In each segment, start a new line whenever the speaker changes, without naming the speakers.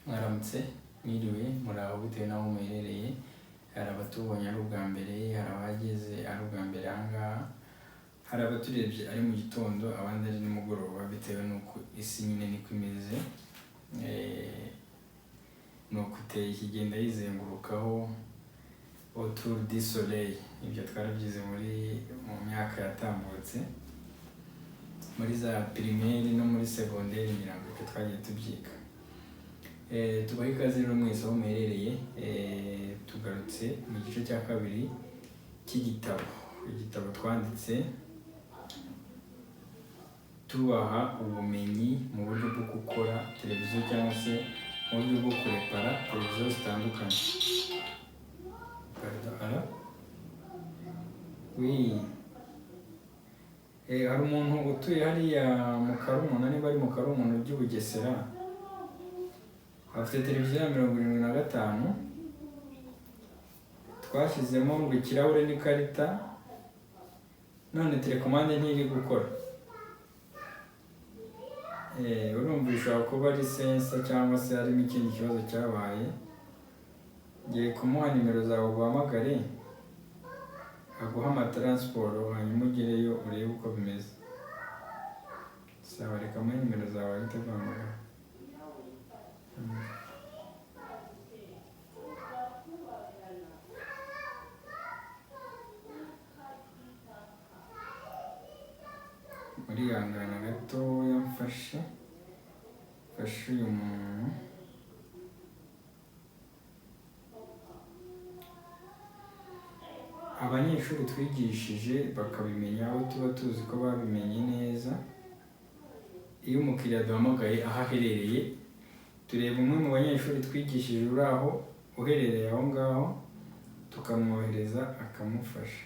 Mwaramutse mwiriwe muraho bitewe n'aho muherereye, hari abatubonye ari ubwa mbere, hari abageze ari ubwa mbere aha ngaha, hari abaturebye ari mu gitondo, abandi ari nimugoroba bitewe n'uko isi nyine niko imeze, nuko iteye ikigenda yizengurukaho autour du soleil. Ibyo twarabyize mu myaka yatambutse muri za primaire no muri secondaire, ngira ngo ibyo twagiye tubyiga. Tubahe ikaze rero mwese aho muherereye, tugarutse mu gice cya kabiri igitabo twanditse tubaha ubumenyi mu buryo bwo gukora televiziyo cyangwa se mu buryo bwo kurepara televiziyo zitandukanye. Hari umuntu utuye hariya mu Karumuna, niba ari mu Karumuna by'i Bugesera, afite televiziyo ya 75, twashyizemo ngo ikirahure n'ikarita, none telekomande ntiri gukora. Urumva bishobora kuba ari sensa cyangwa se harimo ikindi kibazo cyabaye. Ngiye kumuha nimero zawe uhamagare aguha amataransiporo, hanyuma ugereyo urebe uko bimeze. Sawa, reka muhe nimero zawe ahita guhamagara. Murihangana gatoya mfashe uyu muntu. Abanyeshuri twigishije bakabimenya, aho tuba tuzi ko babimenye neza. Iyo umukiriya duhamagaye aho aherereye, tureba umwe mu banyeshuri twigishije uri aho uherereye aho ngaho, tukamwohereza akamufasha.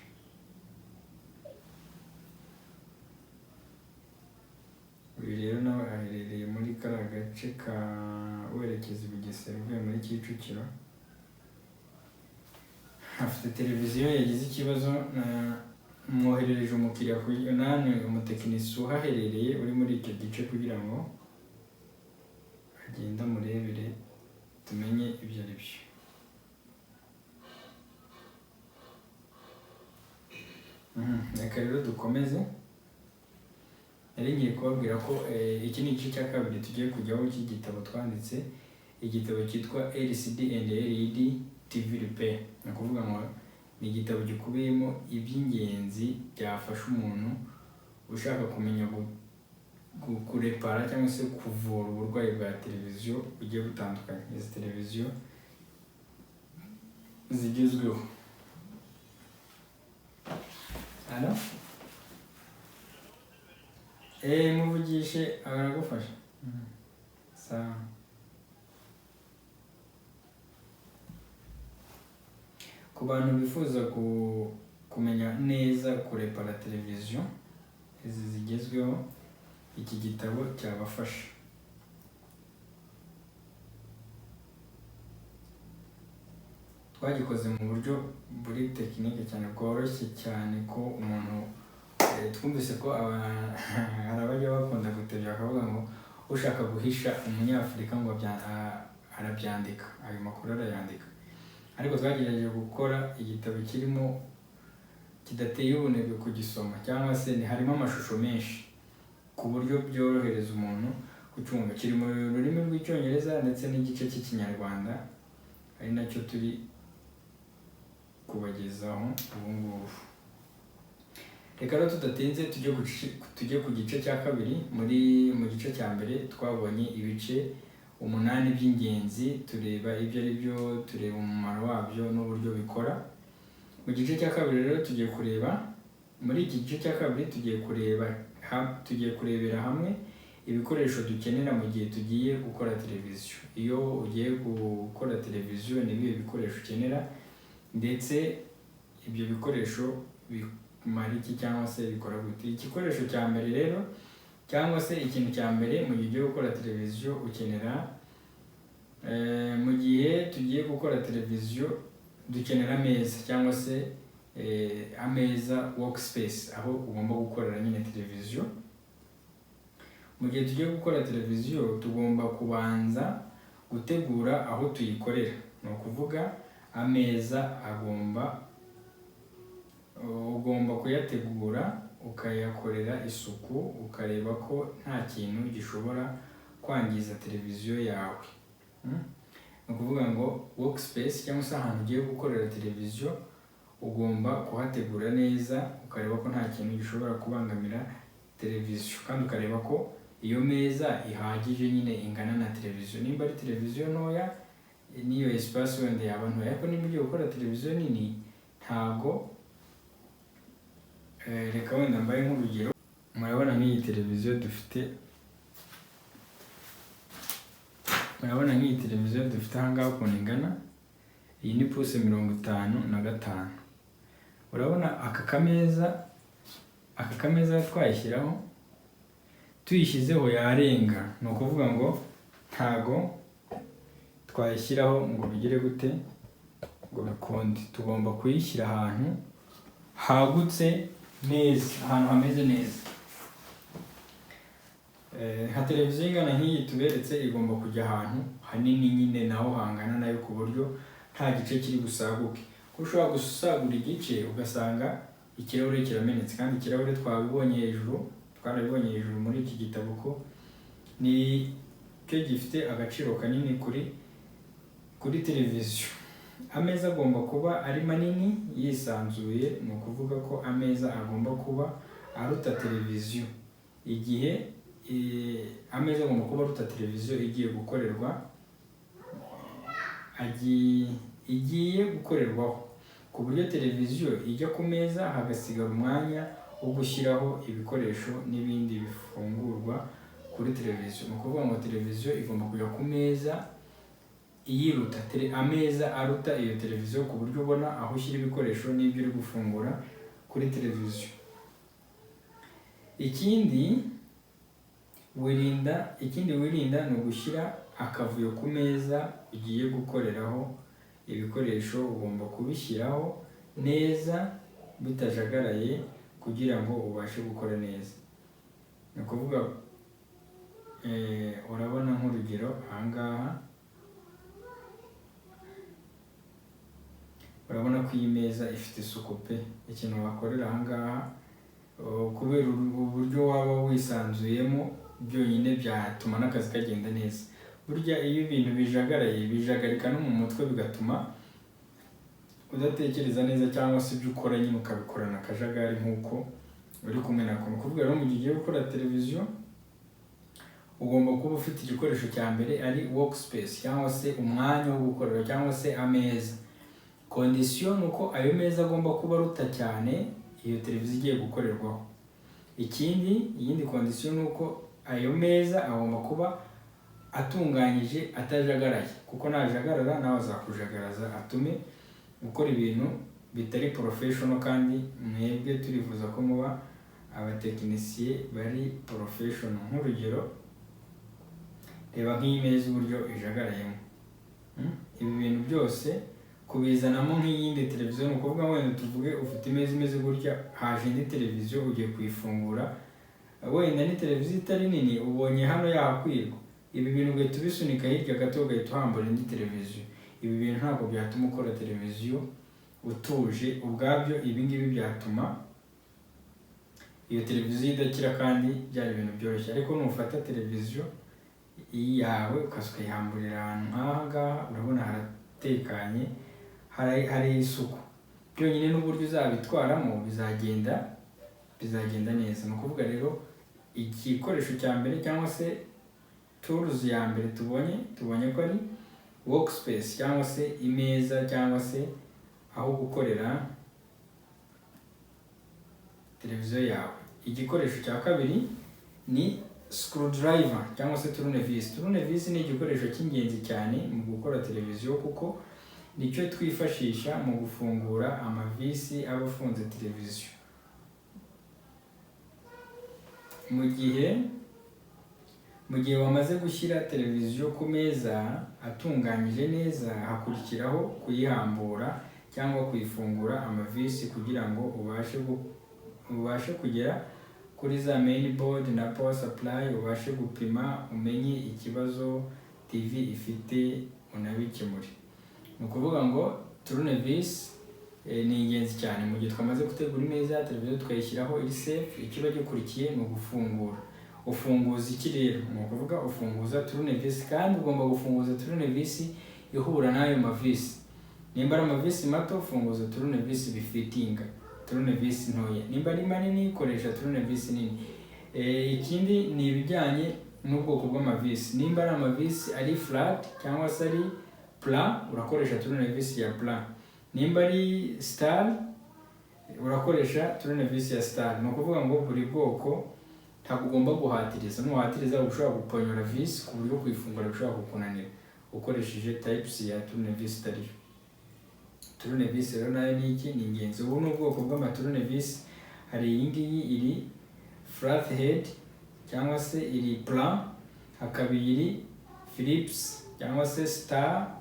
Uyu rero nawe aherereye muri kariya gace ka werekeza i Bugesera uvuye muri Kicukiro. Afite televiziyo yagize ikibazo, mwoherereje umukiriya namwe umutekinisiye uhaherereye uri muri icyo gice kugira ngo agende amurebere tumenye ibyo ari byo. Reka rero dukomeze. Nari ngiye kubabwira ko iki ni igice cya kabiri tugiye kujyaho cy'igitabo twanditse, igitabo cyitwa LCD and LED TV Repair. Ni ukuvuga ngo ni igitabo gikubiyemo iby'ingenzi byafasha umuntu ushaka kumenya kurepara cyangwa se kuvura uburwayi bwa televiziyo bugiye butandukanye. Izi televiziyo zigezweho. Hano muvugishe aragufasha. Sawa. Ku bantu bifuza kumenya neza kurepara televiziyo izi zigezweho, iki gitabo cyabafasha. Twagikoze mu buryo buri tekinike cyane, bworoshye cyane, ko umuntu twumvise ko hari abajya bakunda gutebya akavuga ngo ushaka guhisha umunyafurika ngo arabyandika, ayo makuru arayandika. Ariko twagerageje gukora igitabo kidateye ubunebwe kugisoma, cyangwa se harimo amashusho menshi ku buryo byorohereza umuntu kucyumva. Kiri mu rurimi rw'Icyongereza ndetse n'igice cy'Ikinyarwanda, ari nacyo turi kubagezaho ubu ngubu. Reka rero tudatinze tujye ku gice cya kabiri. Mu gice cya mbere twabonye ibice 8 by'ingenzi, tureba ibyo ari byo, tureba umumaro wabyo n'uburyo bikora. Mu gice cya kabiri rero tugiye kureba, muri iki gice cya kabiri tugiye kurebera hamwe ibikoresho dukenera mu gihe tugiye gukora televiziyo. Iyo ugiye gukora televiziyo ni ibihe bikoresho ukenera, ndetse ibyo bikoresho bimara iki cyangwa se bikora gute. Igikoresho cya mbere rero, cyangwa se ikintu cya mbere mu gihe ugiye gukora televiziyo ukenera, mu gihe tugiye gukora televiziyo dukenera ameza cyangwa se ameza workspace, aho ugomba gukorera nyine televiziyo. Mu gihe tugiye gukora televiziyo tugomba kubanza gutegura aho tuyikorera, ni ukuvuga ameza ugomba kuyategura ukayakorera isuku, ukareba ko nta kintu gishobora kwangiza televiziyo yawe. Ni ukuvuga ngo workspace cyangwa se ahantu ugiye gukorera televiziyo ugomba kuhategura neza, ukareba ko nta kintu gishobora kubangamira televiziyo, kandi ukareba ko iyo meza ihagije nyine ingana na televiziyo. Nimba ari televiziyo ntoya n'iyo espace wenda yaba ntoya, ariko niba ugiye gukora televiziyo nini ntago reka wenda mbaye nk'urugero. Murabona nk'iyi televiziyo dufite ahangaha ukuntu ingana. Iyi ni puse 55. Urabona aka kameza twayishyiraho, tuyishyizeho yarenga, ni ukuvuga ngo ntago twayishyiraho ngo bigire gute ngo bikunde. Tugomba kuyishyira ahantu hagutse neza, ahantu hameze neza. Nka televiziyo ingana nk'iyi tuberetse igomba kujya ahantu hanini nyine naho hangana nayo, ku buryo nta gice kiri busaguke. Kuko ushobora gusagura igice ugasanga ikirahure kiramenetse, kandi ikirahure twarabibonye hejuru muri iki gitabo ko ni cyo gifite agaciro kanini kuri televiziyo. Ameza agomba kuba ari manini yisanzuye, ni ukuvuga ko ameza agomba kuba aruta televiziyo. Igihe ameza agomba kuba aruta televiziyo igiye gukorerwaho, ku buryo televiziyo ijya ku meza hagasigara umwanya wo gushyiraho ibikoresho n'ibindi bifungurwa kuri televiziyo. Ni ukuvuga ngo televiziyo igomba kujya ku meza iyiruta, ameza aruta iyo televiziyo, ku buryo ubona aho ushyira ibikoresho n'ibyo uri gufungura kuri televiziyo. Ikindi wirinda ni ugushyira akavuyo ku meza ugiye gukoreraho ibikoresho. Ugomba kubishyiraho neza bitajagaraye kugira ngo ubashe gukora neza. Ni ukuvuga urabona nk'urugero ahangaha, urabona ko iyi meza ifite isuku pe. Ikintu wakorera ahangaha kubera uburyo waba wisanzuyemo byonyine byatuma n'akazi kagenda neza. Burya iyo ibintu bijagaraye bijagarika no mu mutwe, bigatuma udatekereza neza, cyangwa se ibyo ukora nyine ukabikorana akajagari nk'uko uri kumwe nako. Ni ukuvuga rero mu gihe ugiye gukora televiziyo ugomba kuba ufite igikoresho cya mbere ari workspace, cyangwa se umwanya wo gukorera, cyangwa se ameza. Kondisiyo ni uko ayo meza agomba kuba aruta cyane iyo televiziyo igiye gukorerwaho. Iyindi kondisiyo ni uko ayo meza agomba kuba atunganyije, atajagaraye, kuko najagarara nawe azakujagaraza, atume gukora ibintu bitari professional, kandi mwebwe turifuza ko muba abatekinisiye bari professional. Nk'urugero, reba nk'iyi meza uburyo ijagarayemo. Ibi bintu byose kubizanamo nk'iyindi televiziyo, ni ukuvuga wenda tuvuge ufite imeza imeze gutya, haje indi televiziyo ugiye kuyifungura, wenda ni televiziyo itari nini, ubonye hano yahakwirwa, ibi bintu ugahita ubisunika hirya gato ugahita uhambura indi televiziyo. Ibi bintu ntabwo byatuma ukora televiziyo utuje ubwabyo. Ibi ngibi byatuma iyo televiziyo idakira, kandi byari ibintu byoroshye. Ariko nufata televiziyo yawe ukayihamburira ahantu nk'aha ngaha, urabona haratekanye, hari isuku, byonyine n'uburyo uzabitwaramo bizagenda neza. Ni ukuvuga rero igikoresho cya mbere, cyangwa se tools ya mbere tubonye ko ari workspace, cyangwa se imeza, cyangwa se aho gukorera televiziyo yawe. Igikoresho cya kabiri ni screwdriver cyangwa se tournevis. Tournevis ni igikoresho cy'ingenzi cyane mu gukora televiziyo, kuko nicyo twifashisha mu gufungura amavisi aba afunze televiziyo. Mu gihe wamaze gushyira televiziyo ku meza atunganyije neza, hakurikiraho kuyihambura cyangwa kuyifungura amavisi kugira ngo ubashe kugera kuri za main board na power supply, ubashe gupima umenye ikibazo TV ifite unabikemure. Ni ukuvuga ngo tournevis ni ingenzi cyane mu gihe twamaze gutegura imeza televiziyo tukayishyiraho iri safe. Ikiba gikurikiye ni ugufungura. Ufunguza iki rero? Ni ukuvuga ufunguza tournevis, kandi ugomba gufunguza tournevis ihura n'ayo mavisi. Nimba ari amavisi mato ufunguza tournevis bifitinga, tournevis ntoya. Nimba ari manini koresha tournevis nini. Ikindi ni ibijyanye n'ubwoko bw'amavisi. Nimba ari amavisi ari flat cyangwa se ari plat urakoresha tournevis ya plat. Nimba ari star urakoresha tournevis ya star. Ni ukuvuga ngo buri bwoko ntabwo ugomba guhatiriza. Nuhatiriza ushobora guponyora vis ku buryo kuyifungura bishobora kukunanira ukoresheje types ya tournevis itariyo. Tournevis rero nayo ni iki? Ni ingenzi. Ubu ni ubwoko bw'amatournevis. Hari iyi ngiyi iri flat head cyangwa se iri plat, hakaba iri Philips cyangwa se star,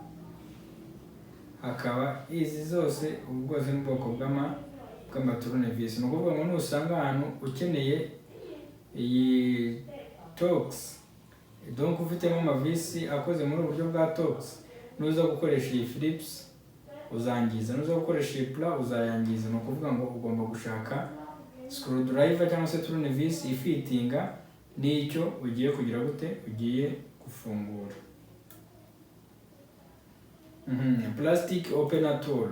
hakaba izi zose. Ubu bwose ni ubwoko bw'amatournevis. Ni ukuvuga ngo nusanga ahantu ukeneye iyi Torx, donc ufitemo amavisi akoze muri uburyo bwa Torx, nuza gukoresha iyi Philips uzangiza, nuza gukoresha iyi plat uzayangiza. Ni ukuvuga ngo ugomba gushaka screwdriver cyangwa se tournevis ifitinga n'icyo ugiye kugira gute, ugiye gufungura. Plastic opener tool.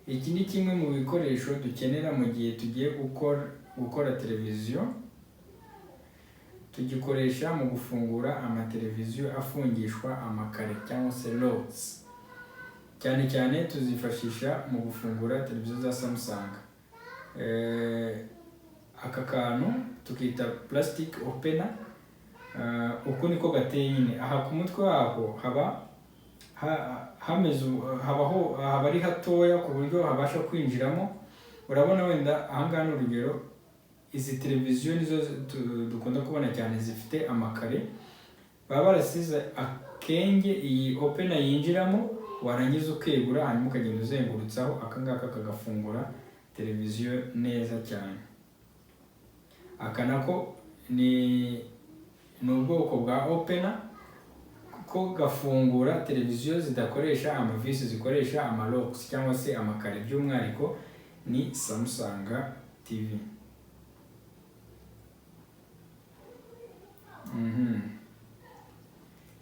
Iki ni kimwe mu bikoresho dukenera mu gihe tugiye gukora televiziyo. Tugikoresha mu gufungura amateleviziyo afungishwa amakare cyangwa se rods. Cyane cyane tuzifashisha mu gufungura televiziyo za Samsung. Aka kantu tukita plastic opener. Uko niko gateye nyine. Aha ku mutwe waho haba ari hatoya ku buryo habasha kwinjiramo. Urabona wenda ahangaha ni urugero, izi televiziyo nizo dukunda kubona cyane zifite amakare. Baba barasize akenge iyi opener yinjiramo, warangiza ukegura hanyuma ukagenda uzengurutsaho akangaka kagafungura televiziyo neza cyane. Aka nako ni ubwoko bwa opener ko gafungura televiziyo zidakoresha amavisi, zikoresha amalocks cyangwa se amakare. By'umwihariko ni Samsung TV.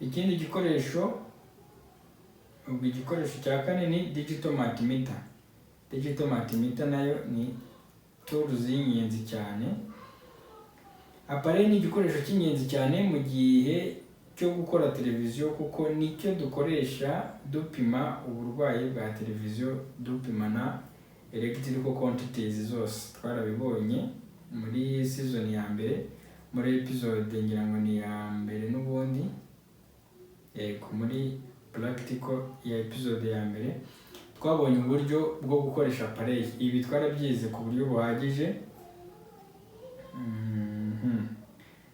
Ikindi gikoresho, ubwo igikoresho cya kane ni digital multimeter. Digital multimeter nayo ni tools y'ingenzi cyane. Appareil ni igikoresho cy'ingenzi cyane mu gihe cyo gukora televiziyo, kuko nicyo dukoresha dupima uburwayi bwa televiziyo, dupima na electrical quantities zose. Twarabibonye muri season ya mbere, muri episode ngira ngo ni ya mbere n'ubundi, muri practical ya episode ya mbere twabonye uburyo bwo gukoresha appareil. Ibi twarabyize ku buryo buhagije.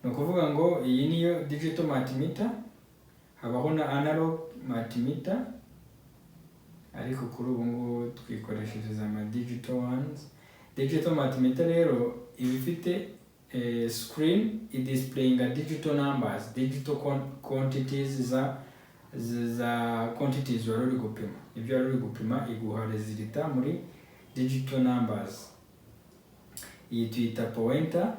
Ni ukuvuga ngo iyi niyo digital multimeter. Habaho na analog multimeter, ariko kuri ubu ngubu twikoreshereza ama digital ones. Digital multimeter rero iba ifite screen displaying digital numbers, digital quantities za quantities wari uri gupima. Ibyo wari uri gupima iguha resultat muri digital numbers. Iyi tuyita pointer.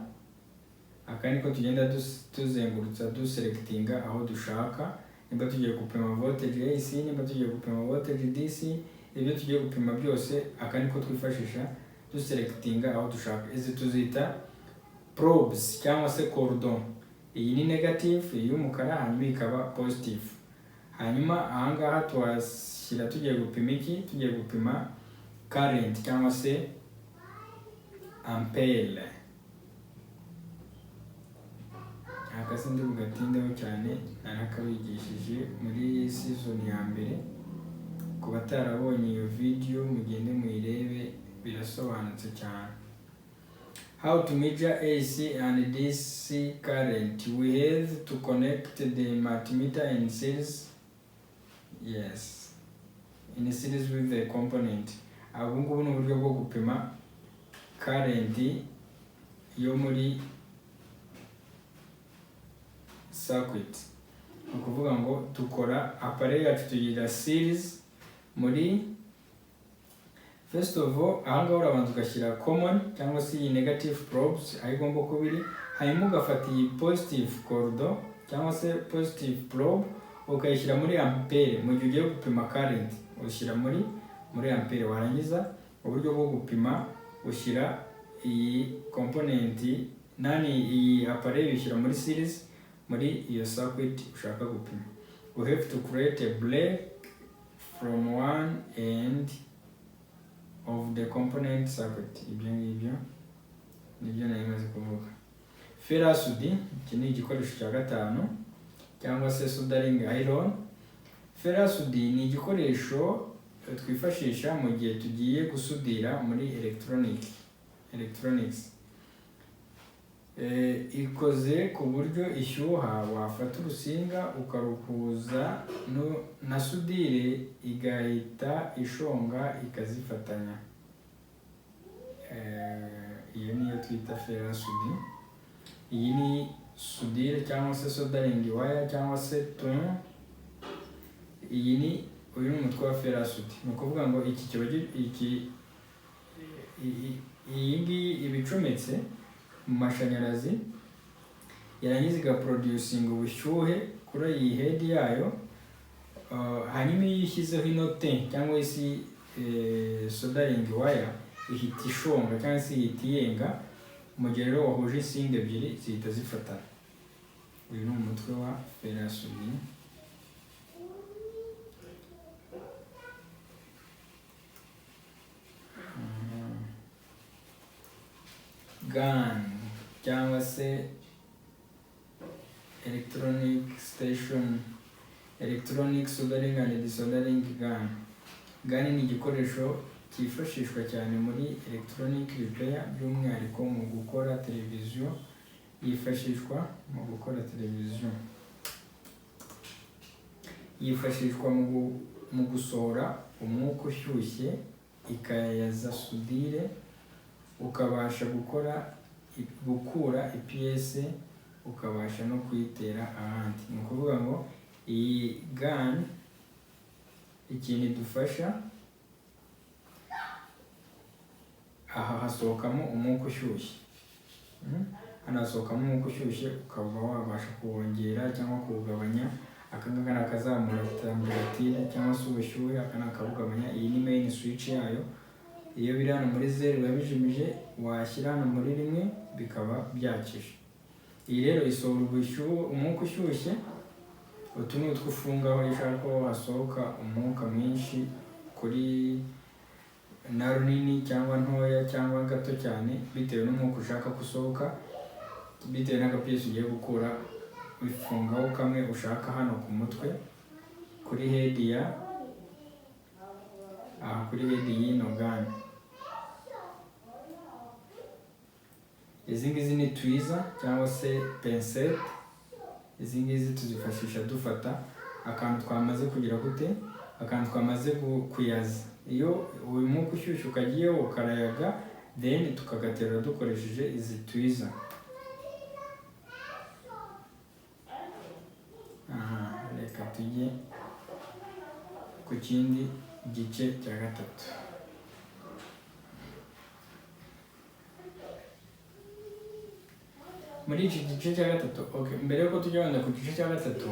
Aka niko tugenda tuzengurutsa duselectinga aho dushaka. Nimba tugiye gupima voltage AC, nimba tugiye gupima voltage DC, ibyo tugiye gupima byose aka niko twifashisha duselectinga aho dushaka. Izi tuzita probes cyangwa se cordon. Iyi ni negative, iyi y'umukara, hanyuma ikaba positive. Hanyuma ahangaha twashyira tugiye gupima iki? Tugiye gupima current cyangwa se ampere. Aka sindi bugatindeho cyane, narakabigishije muri season ya mbere. Ku batarabonye iyo video mugende muyirebe, birasobanutse cyane. How to measure AC and DC current. We have to connect the multimeter in series. Yes, in series with the component. Ubu ngubu ni uburyo bwo gupima current yo muri circuit. ni ukuvuga ngo dukora appareil yacu tugira series muri first of all ahangaha urabanza ugashyira common cyangwa se iyi negative probes aho igomba kuba iri, hanyuma ugafata iyi positive cordon cyangwa se positive probe ukayishyira muri ampere. Mu gihe ugiye gupima current ushyira muri ampere, warangiza uburyo bwo gupima ushyira iyi component iyi appareil ushyira muri series muri iyo circuit ushaka gupima. We have to create a break from one end of the component circuit. Ibyo ngibyo nibyo nari maze kuvuga. Ferrous solder, iki ni igikoresho cya gatanu cyangwa se soldering iron. Ferrous solder ni igikoresho twifashisha mu gihe tugiye gusudira muri electronics. Ikoze ku buryo ishyuha, wafata urusinga ukaruhuza na sudire igahita ishonga ikazifatanya. Iyo niyo twita ferrous solder. Iyi ni sudire cyangwa se soldering wire cyangwa se ton. Uyu ni umutwe wa ferrous solder. Ni ukuvuga ngo iyi ngiyi ibicometse mu mashanyarazi yarangiza igaproducing ubushyuhe kuri iyi head yayo, hanyuma iyo ishyizeho inote cyangwa isi soldering wire ihita ishonga cyangwa se ihita yenga. Mu gihe rero wahuje insinga ebyiri zihita zifatana. Uyu ni umutwe wa ferrous solder. GAN cyangwa se electronic soldering and desoldering gun. GAN ni igikoresho cyifashishwa cyane muri electronic repair, by'umwihariko mu gukora televiziyo. Yifashishwa mu gukora televiziyo, yifashishwa mu gusohora umwuka ushyushye ikayaza sudire, ukabasha gukura ipiyese ukabasha no kuyitera ahandi. Ni ukuvuga ngo iyi gun ikintu idufasha, aha hasohokamo umwuka ushyushye, hano hasohokamo umwuka ushyushye ukaba wabasha kuwongera cyangwa kuwugabanya. Aka ngaka ni akazamura temperature cyangwa se ubushyuhe, aka ni akawugabanya. Iyi ni main switch yayo. Iyo biri hano muri 0 biba bijimije, washyira hano muri 1 bikaba byakije. Iyi rero isohora umwuka ushyushye. Utu ni utwo ufungaho iyo ushaka ko hasohoka umwuka mwinshi kuri na runini cyangwa ntoya cyangwa gato cyane, bitewe n'umwuka ushaka gusohoka, bitewe n'agapiyesi ugiye gukura. Wifungaho kamwe ushaka hano ku mutwe kuri head kuri head y'ino gun. Izi ngizi ni tweezer cyangwa se pincette. Izi ngizi tuzifashisha dufata akantu twamaze kugira gute, akantu twamaze kuyaza. Iyo uyu mwuka ushyushye ukagiyeho ukarayaga, then tukagaterura dukoresheje izi tweezer. Reka tujye ku kindi gice cya gatatu. Muri iki gice cya gatatu, mbere yuko tujya wenda ku gice cya gatatu,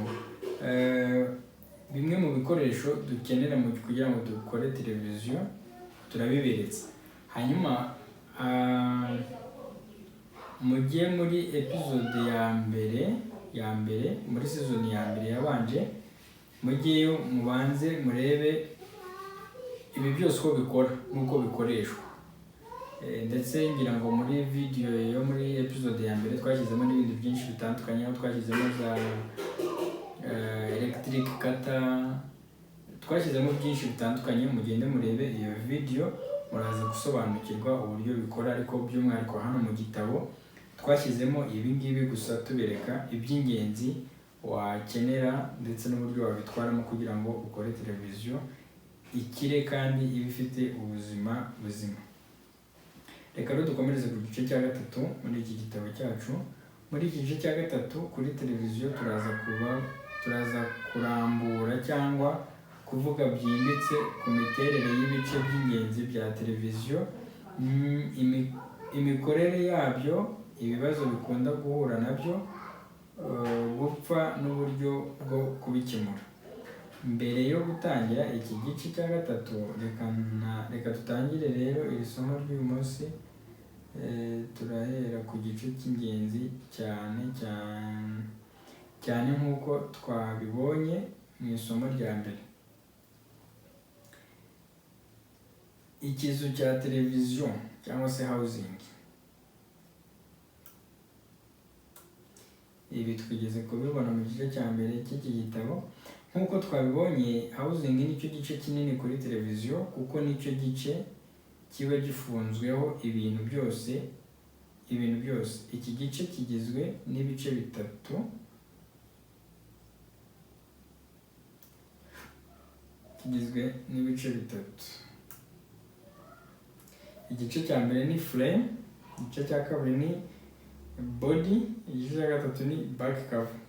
bimwe mu bikoresho dukenera kugira ngo dukore televiziyo turabiberetse. Hanyuma mujye muri episode ya mbere muri season ya mbere yabanje, mujyeyo mubanze murebe ibi byose uko bikora n'uko bikoreshwa. Ndetse ngira ngo muri video yo muri episode ya mbere twashyizemo n'ibindi byinshi bitandukanye, aho twashyizemo za electric cutter, twashyizemo byinshi bitandukanye. Mugende murebe iyo video muraza gusobanukirwa uburyo bikora, ariko by'umwihariko hano mu gitabo twashyizemo ibi ngibi gusa tubereka iby'ingenzi wakenera ndetse n'uburyo wabitwaramo kugira ngo ukore televiziyo ikire kandi iba ifite ubuzima buzima. Reka rero dukomereze ku gice cya gatatu muri iki gitabo cyacu. Muri iki gice cya gatatu kuri televiziyo turaza turaza kurambura cyangwa kuvuga byimbitse ku miterere y'ibice by'ingenzi bya televiziyo, imikorere yabyo, ibibazo bikunda guhura nabyo, gupfa n'uburyo bwo kubikemura. Mbere yo gutangira iki gice cya gatatu, reka dutangire rero iri somo ry'uyu munsi. Turahera ku gice cy'ingenzi cyane nk'uko twabibonye mu isomo rya mbere. Ikizu cya televiziyo cyangwa se housing. Ibi twigeze kubibona mu gice cya mbere cy'iki gitabo. Nk'uko twabibonye, housing nicyo gice kinini kuri televiziyo kuko nicyo gice kiba gifunzweho ibintu byose. Iki gice kigizwe n'ibice bitatu. Igice cya mbere ni frame, igice cya kabiri ni body, igice cya gatatu ni back cover.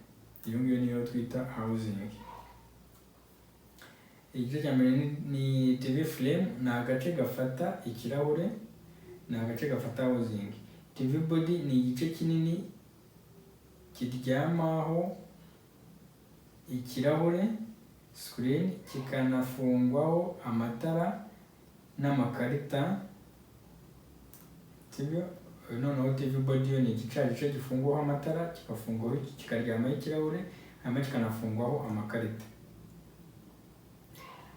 Iyo ngiyo niyo twita housing. Igice cya mbere ni TV frame, ni agace gafata ikirahure, ni agace gafata housing. TV body ni igice kinini kiryamaho ikirahure screen, kikanafungwaho amatara n'amakarita. Sibyo? Noneho TV body yo ni igice gifungwaho amatara, kikafungwaho kikaryamaho ikirahure, hanyuma kikanafungwaho amakarita.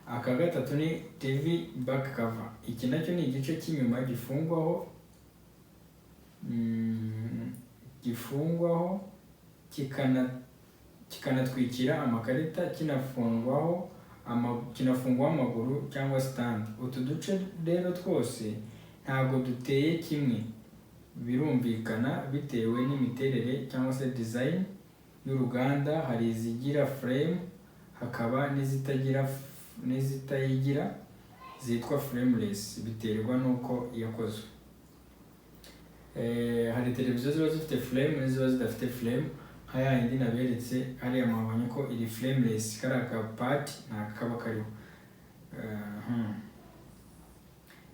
Aka gatatu ni TV back cover. Iki nacyo ni igice cy'inyuma gifungwaho kikanatwikira amakarita, kinafungwaho amaguru cyangwa stand. Utu duce rero twose ntabwo duteye kimwe, birumvikana bitewe n'imiterere cyangwa se design y'uruganda. Hari izigira frame, hakaba n'izitayigira zitwa frameless, biterwa n'uko yakozwe. Hari televiziyo ziba zifite frame n'iziba zidafite frame. Haya yindi naberetse hariya mwabonye ko iri frameless, kari aka part nta kaba kariho.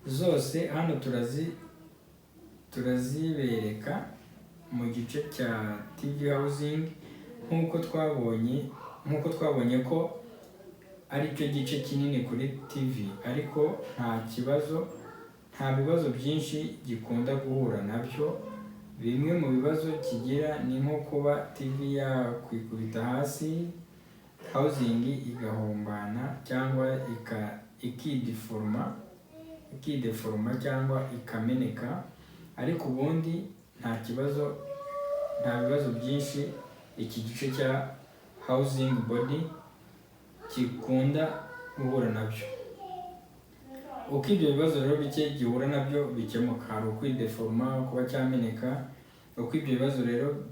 Zose hano turazibereka mu gice cya TV housing, nk'uko twabonye ko ari cyo gice kinini kuri TV, ariko nta bibazo byinshi gikunda guhura nabyo. Bimwe mu bibazo kigira ni nko kuba TV yakwikubita hasi, housing igahombana cyangwa ikideforma cyangwa ikameneka, ariko ubundi nta bibazo byinshi iki gice cya housing body gikunda guhura nabyo. Uko ibyo bibazo rero bike gihura nabyo bikemuka, hari ukwideforma, kuba cyameneka. Uko ibyo bibazo rero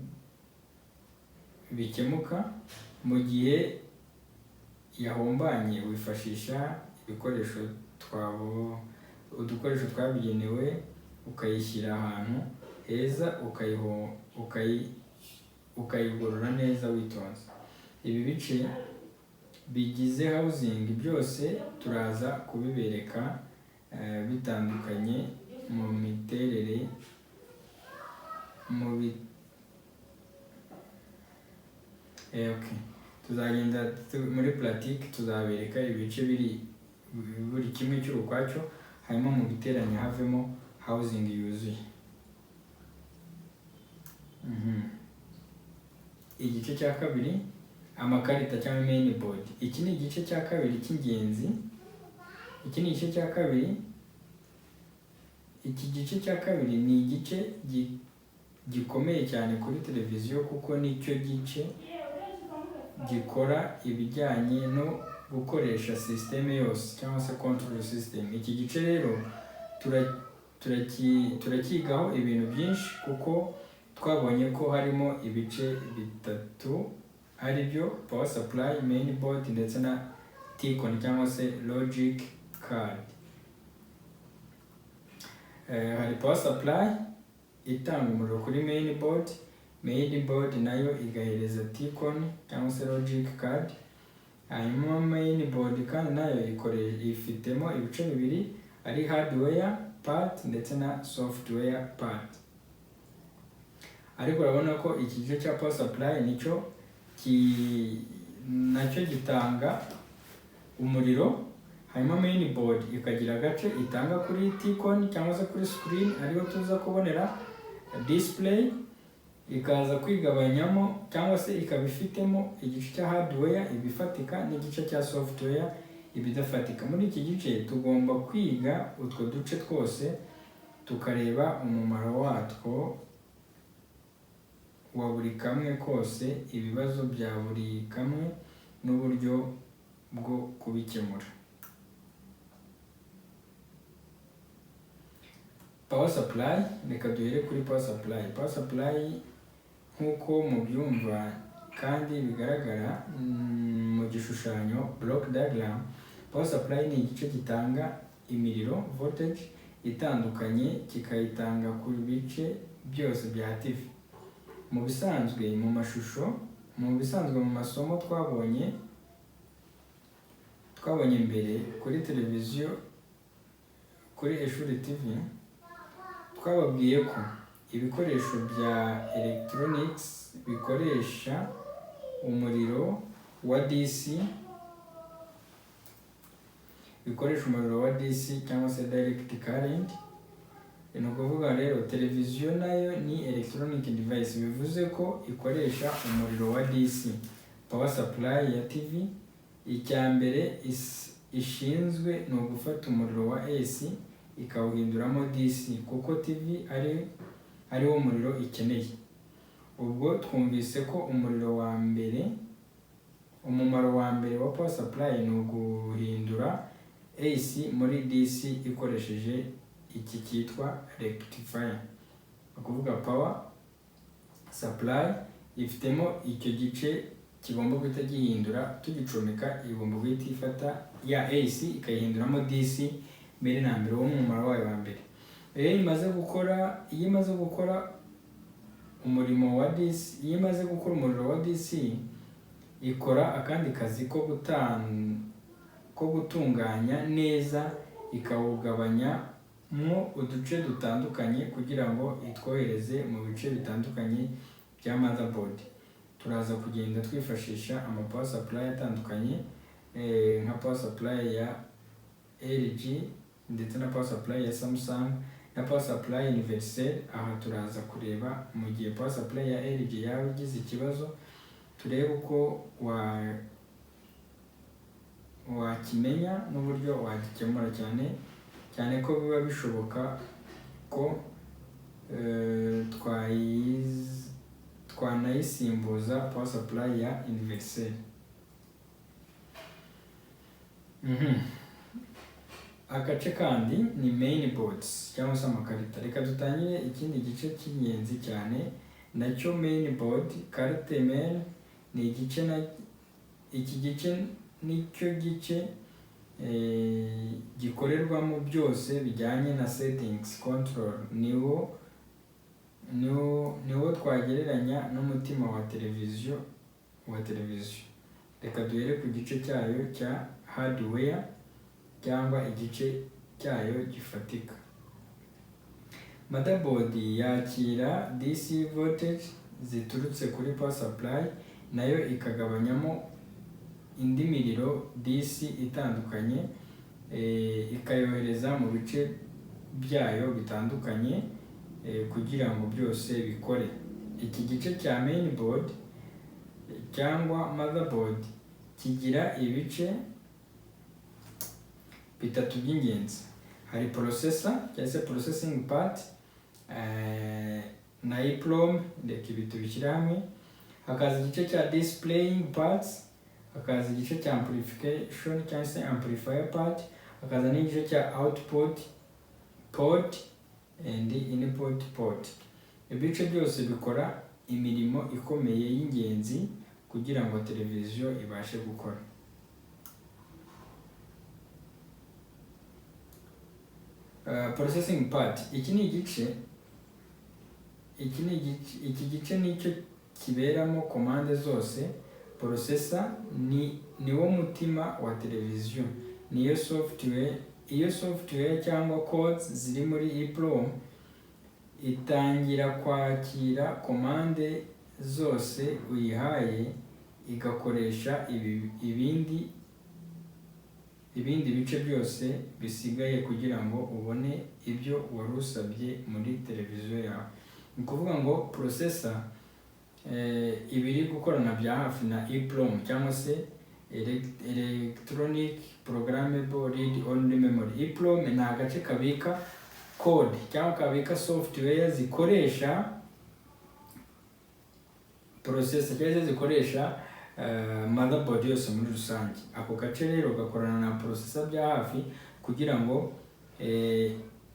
bikemuka, mu gihe yahombanye wifashisha udukoresho twabigenewe, ukayishyira ahantu heza, ukayigorora neza witonze. Ibi bice bigize housing byose turaza kubibereka bitandukanye mu miterere, tuzagenda muri pratique tuzabereka ibice buri kimwe cy'urukwacyo, hanyuma mu biteranya havemo housing yuzuye. Igice cya kabiri, amakarita cyangwa main board. Iki ni igice cya kabiri cy'ingenzi. Iki gice cya kabiri ni igice gikomeye cyane kuri televiziyo kuko nicyo gice gikora ibijyanye no gukoresha system yose cyangwa se control system. Iki gice rero turakigaho ibintu byinshi kuko twabonye ko harimo ibice bitatu, ari byo power supply, main board ndetse na T-con cyangwa se logic card. Hari power supply itanga umuriro kuri main board, mainboard nayo igahereza T-con cyangwa se logic card. Hanyuma mainboard kandi nayo ifitemo ibice bibiri, ari hardware part ndetse na software part. Ariko urabona ko iki gice cya power supply nacyo gitanga umuriro. Hanyuma mainboard ikagira agace itanga kuri T-con cyangwa se kuri screen ariho tuza kubonera display, ikaza kwigabanyamo cyangwa se ikaba ifitemo igice cya hardware ibifatika n'igice cya software ibidafatika. Muri iki gice tugomba kwiga utwo duce twose tukareba umumaro watwo wa buri kamwe kose, ibibazo bya buri kamwe n'uburyo bwo kubikemura. Power supply, reka duhere kuri power supply. Power supply nk'uko mubyumva kandi bigaragara mu gishushanyo block diagram, power supply ni igice gitanga imiriro voltage itandukanye, kikayitanga ku bice byose bya TV. Mu bisanzwe mu masomo twabonye mbere kuri televiziyo, kuri Ishuri TV, twababwiye ko ibikoresho bya electronics bikoresha umuriro wa DC, cyangwa se direct current. Ni ukuvuga rero televiziyo nayo ni electronic device, bivuze ko ikoresha umuriro wa DC. Power supply ya TV icya mbere ishinzwe ni ugufata umuriro wa AC ikawuhinduramo DC, kuko TV ariwo umuriro ikeneye. Ubwo twumvise ko umumaro wa mbere wa power supply ni uguhindura AC muri DC ikoresheje iki cyitwa rectifier. Ukuvuga power supply ifitemo icyo gice kigomba guhita gihindura, tugicomeka igomba guhita ifata ya AC ikayihinduramo DC mbere na mbere, wo mumaro wayo wa mbere. Iyo imaze gukora umurimo wa DC, iyo imaze gukora umuriro wa DC, ikora akandi kazi ko gutunganya neza, ikawugabanya mu uduce dutandukanye kugira ngo itwohereze mu bice bitandukanye bya motherboard. Turaza kugenda twifashisha ama power supply atandukanye, nka power supply ya LG ndetse na power supply ya Samsung na power supply universal. Aha turaza kureba mu gihe power supply ya LG yawe igize ikibazo, turebe uko wakimenya n'uburyo wagikemura, cyane ko biba bishoboka ko twanayisimbuza power supply ya universal. Agace kandi ni mainboards cyangwa se amakarita. Reka dutangire ikindi gice cy'ingenzi cyane nacyo mainboard. Carte mère ni iki gice nicyo gice gikorerwamo byose bijyanye na settings control. Niwo twagereranya n'umutima wa televiziyo. Reka duhere ku gice cyayo cya hardware cyangwa igice cyayo gifatika. Motherboard yakira DC voltage ziturutse kuri power supply, nayo ikagabanyamo indi miriro DC itandukanye, ikayohereza mu bice byayo bitandukanye kugira ngo byose bikore. Iki gice cya mainboard cyangwa motherboard kigira ibice bitatu by'ingenzi. Hari processor cyangwa se processing part, na EEPROM, ndetse ibi tubishyira hamwe. Hakaza igice cya displaying parts, hakaza igice cya amplification cyangwa se amplifier part, hakaza n'igice cya output port and input port. Ibice byose bikora imirimo ikomeye y'ingenzi kugira ngo televiziyo ibashe gukora. Processing part, iki ni igice iki gice nicyo kiberamo komande zose. Processor ni wo mutima wa televiziyo, niyo software. Iyo software cyangwa codes ziri muri EEPROM itangira kwakira komande zose uyihaye, igakoresha ibindi bice byose bisigaye kugira ngo ubone ibyo wari usabye muri televiziyo yawe. Ni ukuvuga ngo processor ibiri gukorana bya hafi na EEPROM cyangwa se Electronic Programmable Read Only Memory. EEPROM ni agace kabika code cyangwa kabika software zikoresha processor cyangwa zikoresha motherboard yose muri rusange. Ako gace rero gakorana na processor bya hafi kugira ngo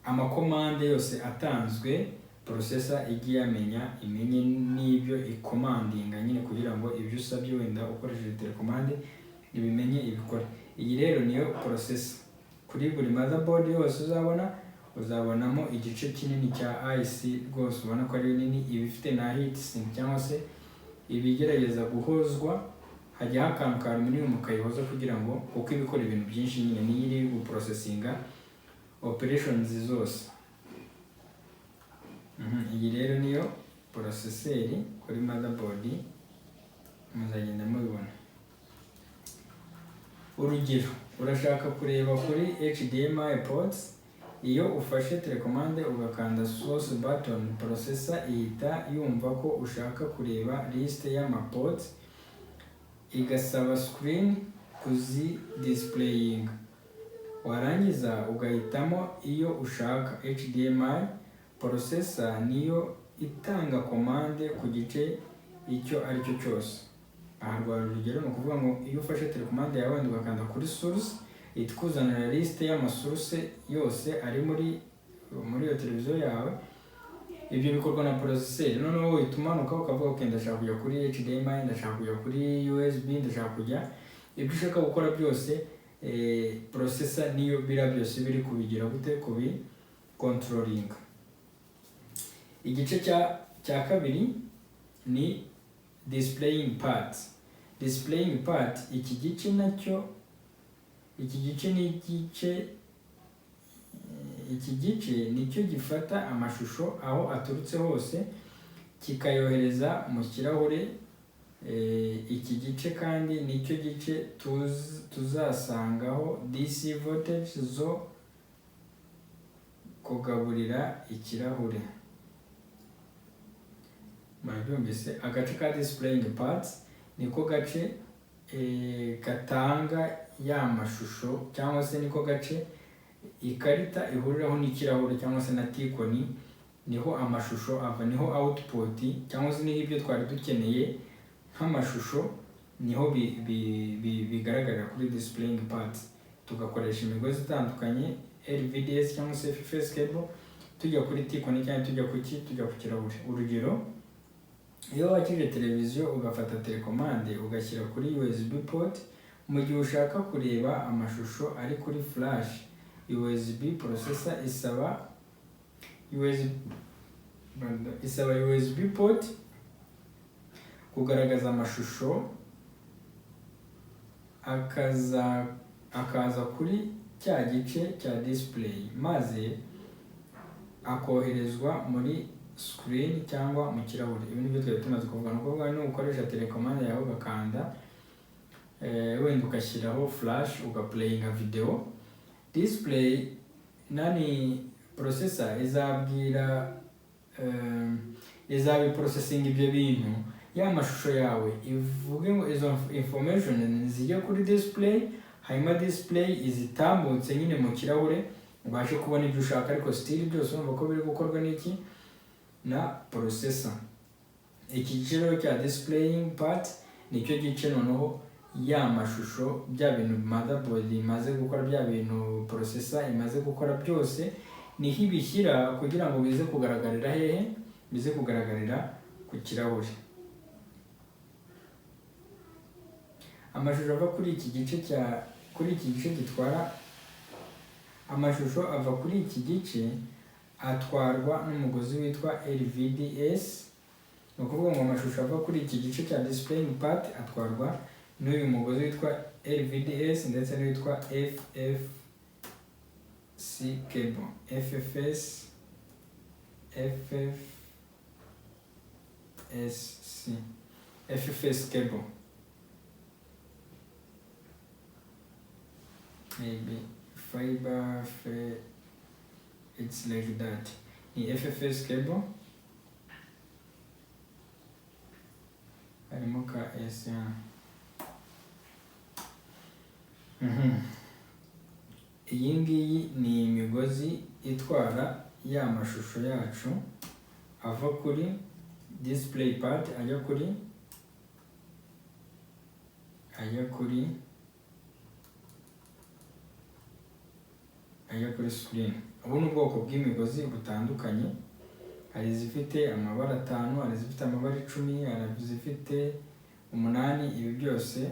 amakomande yose atanzwe processor igiye imenye n'ibyo ikomandinga nyine, kugira ngo ibyo usabye wenda ukoresheje telecommande ibimenye ibikora. Iyi rero niyo processor. Kuri buri motherboard yose uzabonamo igice kinini cya IC rwose, ubona ko ari nini, ibifite na heat sink cyangwa se ibigerageza guhozwa, hajyaho akantu ka aluminium kayihoza kugira ngo kuko ibikora ibintu byinshi nyine, niyo iri guprocessinga operations zose. Iyi rero niyo processor kuri motherboard, muzagenda mubibona. Urugero, urashaka kureba kuri HDMI ports, iyo ufashe telecommande ugakanda source button, processor ihita yumva ko ushaka kureba list y'amaports, igasaba screen kuzi displaying, warangiza ugahitamo iyo ushaka. HDMI processor niyo itanga komande ku gice icyo ari cyo cyose. Aha rwari urugero, ni ukuvuga ngo iyo ufashe telecommande yawe ugakanda kuri source, itukuzanira list y'amasource yose ari muri iyo televiziyo yawe. Ibyo bikorwa na processor. Noneho uhita umanuka ukavuga okay, ndashaka kujya kuri HDMI, ndashaka kujya kuri USB, ndashaka kujya ibyo ushaka gukora byose. Processor niyo bira byose biri kubigira gute, kubi controlling. Igice cya kabiri ni displaying part. Displaying part, iki gice nicyo gifata amashusho aho aturutse hose kikayohereza mu kirahure. Iki gice kandi nicyo gice tuzasangaho DC voltage zo kugaburira ikirahure. Murabyumvise, agace ka displaying parts niko gace gatanga ya mashusho, cyangwa se niko gace ikarita ihuriraho n'ikirahure cyangwa se na tikoni, niho amashusho ava, niho output cyangwa se niho ibyo twari dukeneye nk'amashusho niho bigaragarira kuri displaying parts. Tugakoresha imigozi itandukanye, LVDS cyangwa se FFS cable, tujya kuri tikoni cyangwa tujya ku kirahure. Urugero, iyo wakije televiziyo ugafata telecommande ugashyira kuri USB port, mu gihe ushaka kureba amashusho ari kuri flash, USB processor isaba USB port kugaragaza amashusho, akaza kuri cya gice cya display, maze akoherezwa muri screen cyangwa mu kirahure. Ibi nibyo twari tumaze kuvuga. Ni ukuvuga ngo ukoresha telecommande yawe ugakanda wenda ugashyiraho flash ugaplayinga video, display processor izabiprocessing ibyo bintu, ya mashusho yawe ivuge ngo izo information zijya kuri display, hanyuma display izitambutse nyine mu kirahure ubashe kubona ibyo ushaka, ariko still byose urumva ko biri gukorwa n'iki, na processor. Iki gice rero cya displaying part nicyo gice noneho ya mashusho, bya bintu motherboard imaze gukora, bya bintu processor imaze gukora byose, niho ibishyira kugira ngo bize kugaragarira hehe, bize kugaragarira ku kirahure. Amashusho ava kuri iki gice gitwara amashusho ava kuri iki gice atwarwa n'umugozi witwa LVDS. Ni ukuvuga ngo amashusho ava kuri iki gice cya displaying part atwarwa n'uyu mugozi witwa LVDS ndetse n'uwitwa FFC cable. FFS cable. Maybe fiber, it's like that. Ni FFS cable. Harimo ka S. Iyi ngiyi ni imigozi itwara ya mashusho yacu ava kuri display part ajya kuri screen. Ubu ni ubwoko bw'imigozi butandukanye, hari izifite amabara 5, hari izifite amabara 10, hari izifite 8. Ibi byose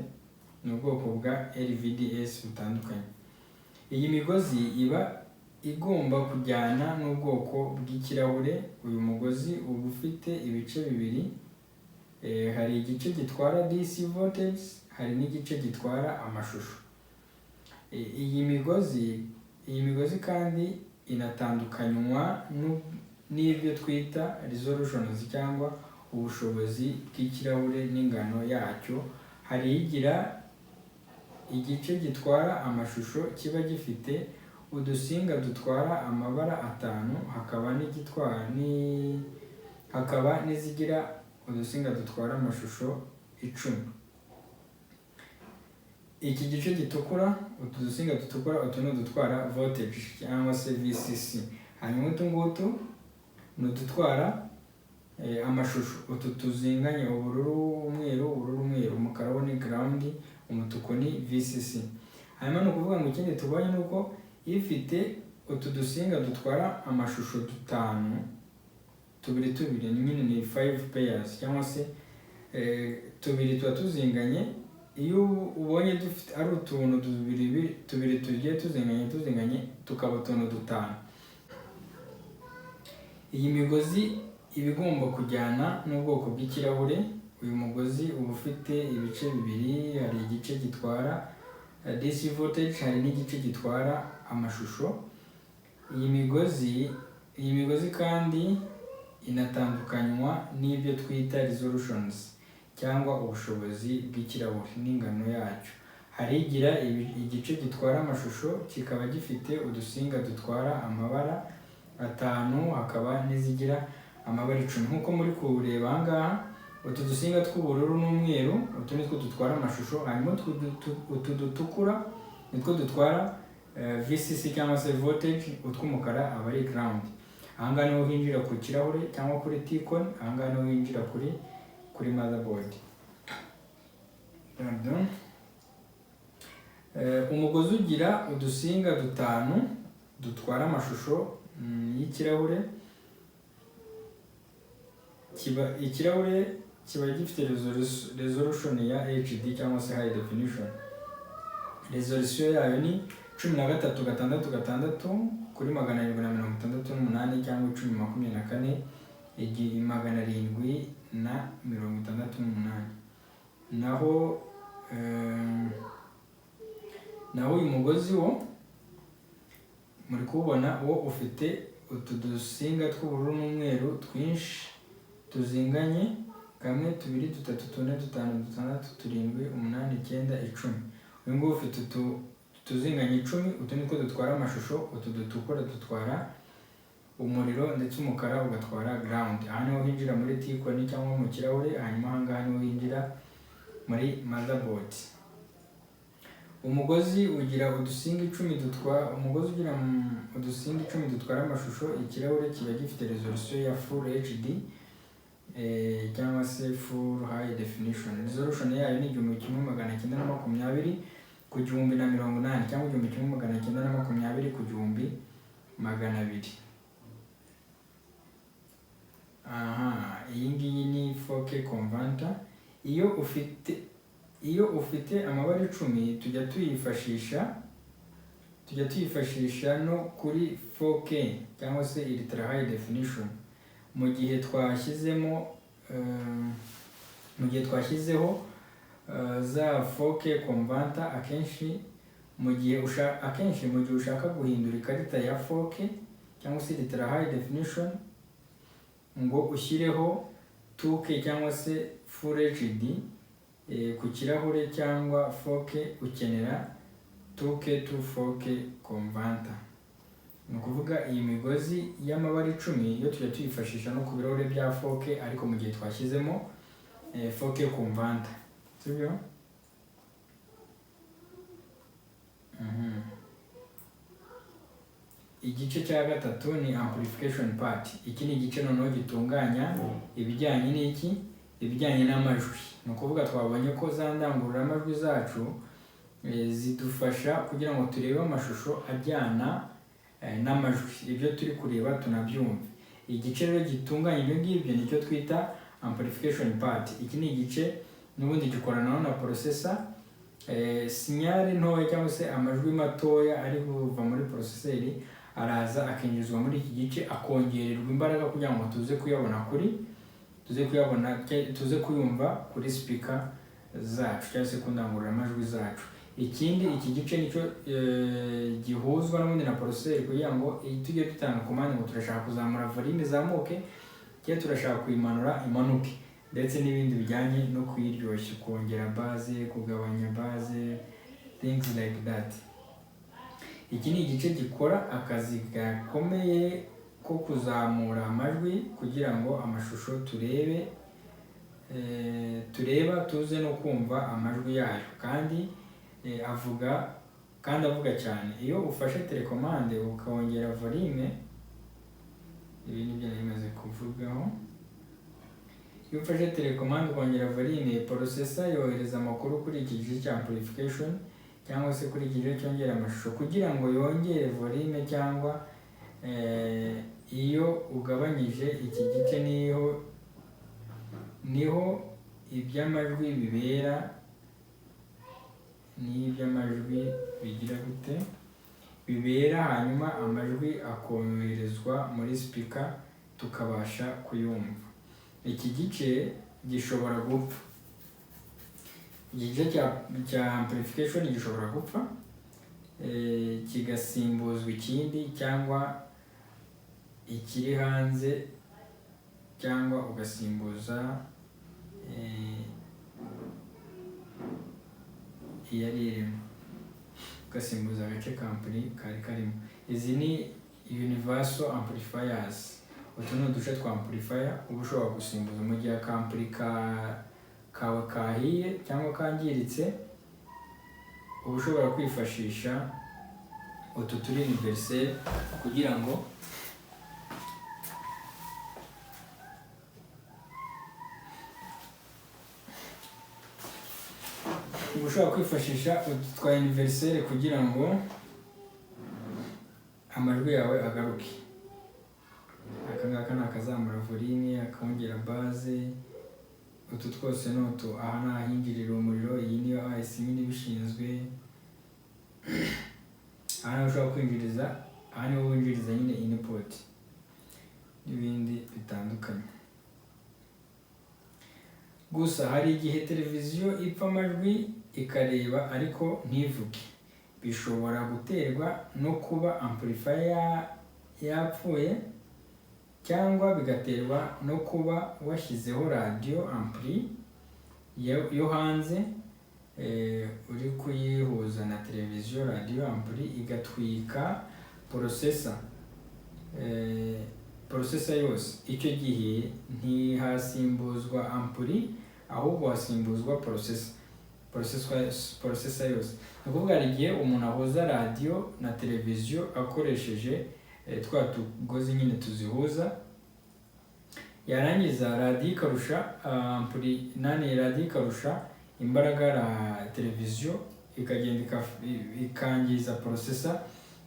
ni ubwoko bwa LVDS butandukanye. Iyi migozi iba igomba kujyana n'ubwoko bw'ikirahure. Uyu mugozi uba ufite ibice bibiri, hari igice gitwara DC voltage, hari n'igice gitwara amashusho. Iyi migozi kandi inatandukanywa n'ibyo twita resolutions cyangwa ubushobozi bw'ikirahure n'ingano yacyo. Hari igira igice gitwara amashusho kiba gifite udusinga dutwara amabara 5, hakaba n'izigira udusinga dutwara amashusho 10. Iki gice gitukura, utu dusinga dutukura, utu ni udutwara voltage cyangwa se VCC. Hanyuma utu ngutu ni udutwara amashusho. Utu tuzinganye ubururu umweru, umukara wo ni ground, umutuku ni VCC. Hanyuma ni ukuvuga ngo ikindi tubonye ni uko ifite utu dusinga dutwara amashusho 5, tubiri nyine ni 5 pairs cyangwa se tubiri tuba tuzinganye. Iyo ubonye dufite ari utuntu tubiri tugiye tuzinganye tukaba utuntu 5. Iyi migozi iba igomba kujyana n'ubwoko bw'ikirahure. Uyu mugozi uba ufite ibice bibiri, hari igice gitwara DC voltage, hari n'igice gitwara amashusho. Iyi migozi kandi inatandukanywa n'ibyo twita resolutions cyangwa ubushobozi bw'ikirahure n'ingano yacyo. Hari igira igice gitwara amashusho kikaba gifite udusinga dutwara amabara 5, hakaba n'izigira amabara 10. Nkuko muri kureba aha ngaha, utu dusinga tw'ubururu n'umweru, utu nitwo dutwara amashusho. Hanyuma utu dutukura nitwo dutwara VCC cyangwa se voltage, utw'umukara aba ari ground. Aha ngaha niho hinjira ku kirahure cyangwa kuri T-con, aha ngaha niho hinjira kuri motherboard. Umugozi ugira udusinga 5 dutwara amashusho y'ikirahure. Ikirahure kiba gifite resolution ya HD cyangwa se high definition. Resolution yayo ni 13:6:6 kuri 768 cyangwa 1024 768. Naho uyu mugozi wo muri kubona wo ufite utu dusinga tw'ubururu n'umweru twinshi tuzinganye, 1, 2, 3, 4, 5, 6, 7, 8, 9, 10. Uyu nguyu ufite tuzinganye 10. Utu nitwo dutwara amashusho, utu dutukura dutwara umuriro ndetse umukara ugatwara ground. Aha niho hinjira muri T-con cyangwa mu kirahure. Hanyuma aha ngaha niho hinjira muri motherboard. Umugozi ugira udusinga 10 dutwara amashusho. Ikirahure kiba gifite resolution ya full HD cyangwa se full high definition. Resolution yayo ni 1920 ku 1080 cyangwa 1920 ku 1200. Iyi ngiyi ni 4K converter. Iyo ufite amabara 10 tujya tuyifashisha tujya tuyifashisha no kuri 4K cyangwa se ultra high definition mu gihe twashyizeho za 4K converter. Akenshi mu gihe ushaka guhindura ikarita ya 4K cyangwa se ultra high definition ngo ushyireho 2K cyangwa se Full HD ku kirahure cyangwa 4K, ukenera 2K to 4K converter. Ni ukuvuga iyi migozi y'amabara 10 yo tujya tuyifashisha no ku birahure bya 4K ariko mu gihe twashyizemo 4K converter, sibyo? Igice cya gatatu ni amplification part. Iki ni igice noneho gitunganya ibijyanye n'amajwi. Ni ukuvuga twabonye ko za ndangururamajwi zacu zidufasha kugira ngo turebe amashusho ajyana n'amajwi, ibyo turi kureba tunabyumve. Igice rero gitunganya ibyo ngibyo nicyo twita amplification part. Iki ni igice n'ubundi gikorana na processor. Sinyari ntoya cyangwa se amajwi matoya ari kuva muri processor araza akinjizwa muri iki gice, akongererwa imbaraga kugira ngo tuze kuyumva kuri speaker zacu cyangwa se ku ndangururamajwi zacu. Ikindi, iki gice nicyo gihuzwa n'ubundi na processor kugira ngo tujye dutanga command ngo turashaka kuzamura volume izamuke cyangwa turashaka kuyimanura imanuke, ndetse n'ibindi bijyanye no kuyiryoshya, kongera base, kugabanya base, things like that. Iki ni igice gikora akazi gakomeye ko kuzamura amajwi kugira ngo amashusho tureba tuze no kumva amajwi yayo, kandi avuga cyane. Iyo ufashe telecommande ukongera volume, ibi nibyo namaze kuvugaho. Iyo ufashe telecommande ukongera volume, processor yohereza amakuru kuri iki gice cya amplification cyangwa se kuri iki gice cyongera amashusho kugira ngo yongere volume, cyangwa iyo ugabanyije iki gice niho iby'amajwi bibera, bigira gute bibera, hanyuma amajwi akoherezwa muri speaker tukabasha kuyumva. Iki gice gishobora gupfa, igice cya amplification gishobora gupfa kigasimbuzwa ikindi, cyangwa ikiri hanze, cyangwa ugasimbuza iyari irimo, ugasimbuza agace ka ampli kari karimo. Izi ni universal amplifiers. Utu ni uduce twa amplifier uba ushobora gusimbuza mu gihe akampli kawe kahiye cyangwa kangiritse, uba ushobora kwifashisha utu turi universal kugira ngo amajwi yawe agaruke. Aka ngaka ni akazamura volume, akongera base. Utu twose n'utu, aha ni ahinjirira umuriro, iyi niyo IC nyine bishinzwe. Aha niho ushobora kwinjiriza, aha niho winjiriza nyine input n'ibindi bitandukanye. Gusa hari igihe televiziyo ipfa amajwi ikareba ariko ntivuge. Bishobora guterwa no kuba amplifier yapfuye, cyangwa bigaterwa no kuba washyizeho radio ampli yo hanze uri kuyihuza na televiziyo. Radio ampli igatwika processor yose. Icyo gihe ntihasimbuzwa ampli, ahubwo hasimbuzwa processor yose. Ni ukuvuga hari igihe umuntu ahuza radio na televiziyo akoresheje twa tugozi nyine tuzihuza, yarangiza radio ikarusha imbaraga televiziyo, ikagenda ikangiza processor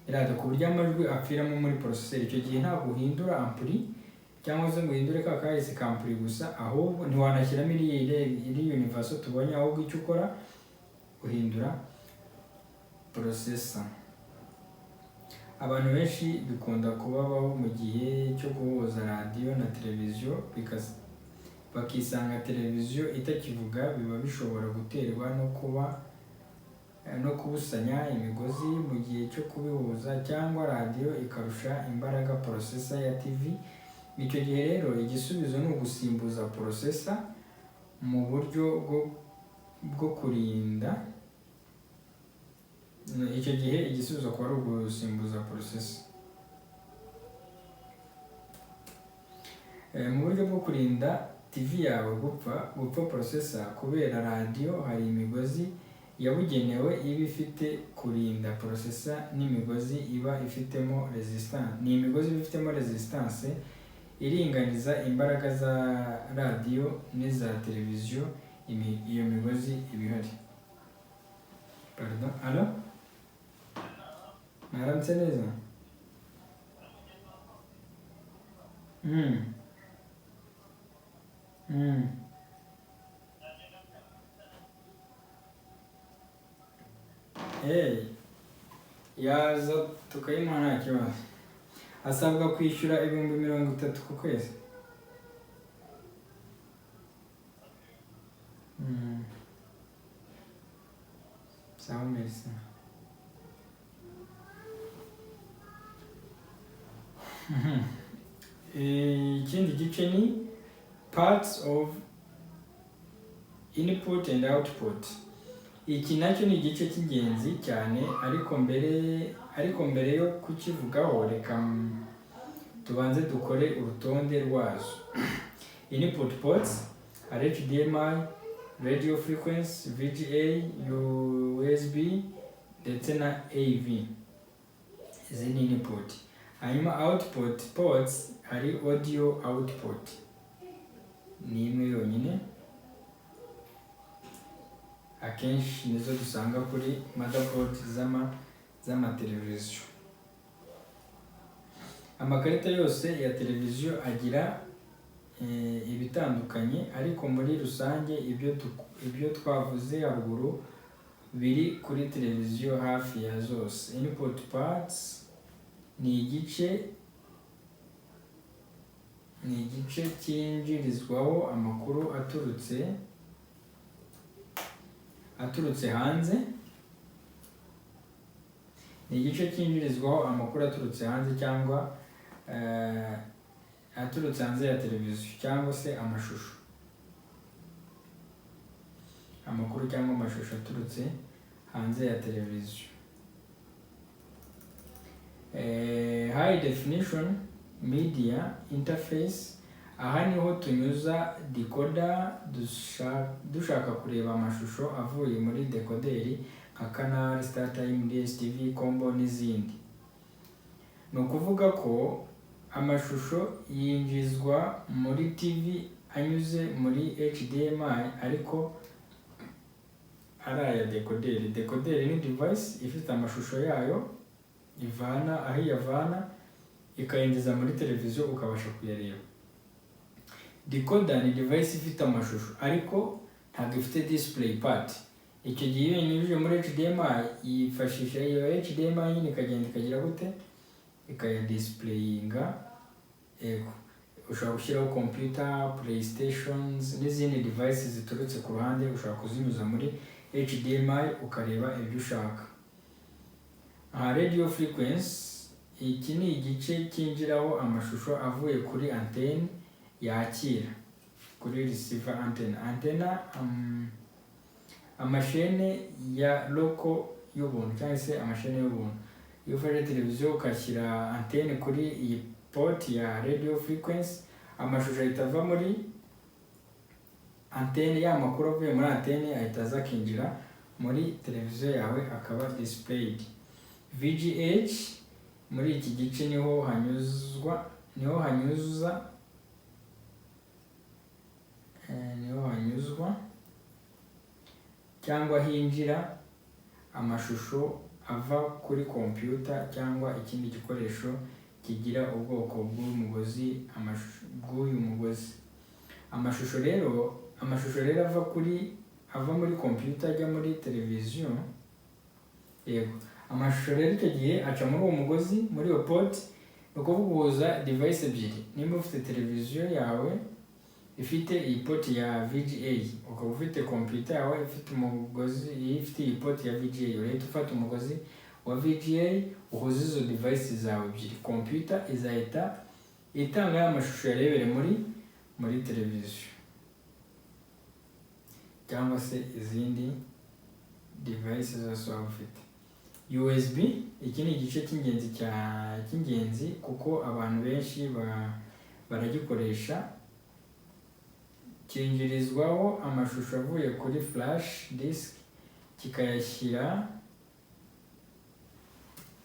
radio ku buryo amajwi apfiramo muri processor. Icyo gihe ntabwo uhindura ampli cyangwa se ngo uhindure ka kahise ka ampli gusa, ahubwo ntiwanashyiramo iri universal tubonye, ahubwo icyo ukora uhindura processor. Abantu benshi bikunda kubabaho mu gihe cyo guhuza radiyo na televiziyo bakisanga televiziyo itakivuga. Biba bishobora guterwa no kubusanya imigozi mu gihe cyo kubihuza, cyangwa radiyo ikarusha imbaraga processor ya TV. Icyo gihe rero igisubizo ni ugusimbuza processor mu buryo bwo kurinda. Icyo gihe igisubizo akaba ari ugusimbuza processor mu buryo bwo kurinda TV yawe gupfa processor. Kubera radiyo hari imigozi yabugenewe iba ifite kurinda processor n'imigozi iba ifitemo resistance iringaniza imbaraga za radiyo n'iza televiziyo. Iyo migozi iba ihari. Pardon, alo? Mwaramutse neza? Yaza tukayimuha nta kibazo. Asabwa kwishyura ibihumbi 30 ku kwezi. Sawa, merci. Ikindi gice ni parts of input and output. Iki nacyo ni igice cy'ingenzi cyane, ariko mbere yo kukivugaho reka tubanze dukore urutonde rwazo. Input ports are HDMI, radio frequency, VGA, USB ndetse na AV. Izi ni input. Hanyuma output ports hari audio output, ni imwe yonyine, akenshi nizo dusanga kuri motherboard z'amateleviziyo. Amakarita yose ya televiziyo agira ibitandukanye, ariko muri rusange ibyo twavuze haruguru biri kuri televiziyo hafi ya zose. Input parts ni igice cyinjirizwaho amakuru aturutse hanze. Ni igice cyinjirizwaho amakuru aturutse hanze cyangwa aturutse hanze ya televiziyo, cyangwa se amashusho. Amakuru cyangwa amashusho aturutse hanze ya televiziyo. High definition media interface, aha niho tunyuza decoder dushaka kureba amashusho avuye muri dekoderi nka Canal, StarTime, DSTV, Combo n'izindi. Ni ukuvuga ko amashusho yinjizwa muri TV anyuze muri HDMI, ariko ari aya dekoderi. Dekoderi ni device ifite amashusho yayo ivana aho iyavana ikayinjiza muri televiziyo ukabasha kuyareba. Decoder ni device ifite amashusho ariko ntabwo ifite display part. Icyo gihe iyo inyujije muri HDMI yifashisha iyo HDMI nyine ikagenda ikagira gute, ikaya displayinga. Ushobora gushyiraho computer, playstations n'izindi devices ziturutse ku ruhande, ushobora kuzinyuza muri HDMI ukareba ibyo ushaka. Radio frequency, iki ni igice cyinjiraho amashusho avuye kuri antenne yakira kuri receiver antena. Amashene ya local y'ubuntu cyangwa se amashene y'ubuntu. Iyo ufashe televiziyo ukashyira antenne kuri iyi port ya radio frequency, amashusho ahita ava muri antenne, ya makuru avuye muri antenne ahita aza akinjira muri televiziyo yawe akaba displayed. VGH, muri iki gice niho hanyuzwa cyangwa hinjira amashusho ava kuri computer cyangwa ikindi gikoresho kigira ubwoko bw'uyu mugozi. Amashusho rero ava muri computer ajya muri televiziyo. Yego, amashusho rero icyo gihe aca muri uwo mugozi, muri iyo port, ni ukuvuga uhuza device ebyiri. Nimba ufite televiziyo yawe ifite iyi port ya VGA, ukaba ufite computer yawe ifite umugozi ifite iyi port ya VGA, urahita ufata umugozi wa VGA uhuza izo device zawe ebyiri, computer izahita itanga ya mashusho yarebere muri televiziyo cyangwa se izindi device zose waba ufite. USB, iki ni igice cy'ingenzi kuko abantu benshi baragikoresha. Cyinjirizwaho amashusho avuye kuri flash disk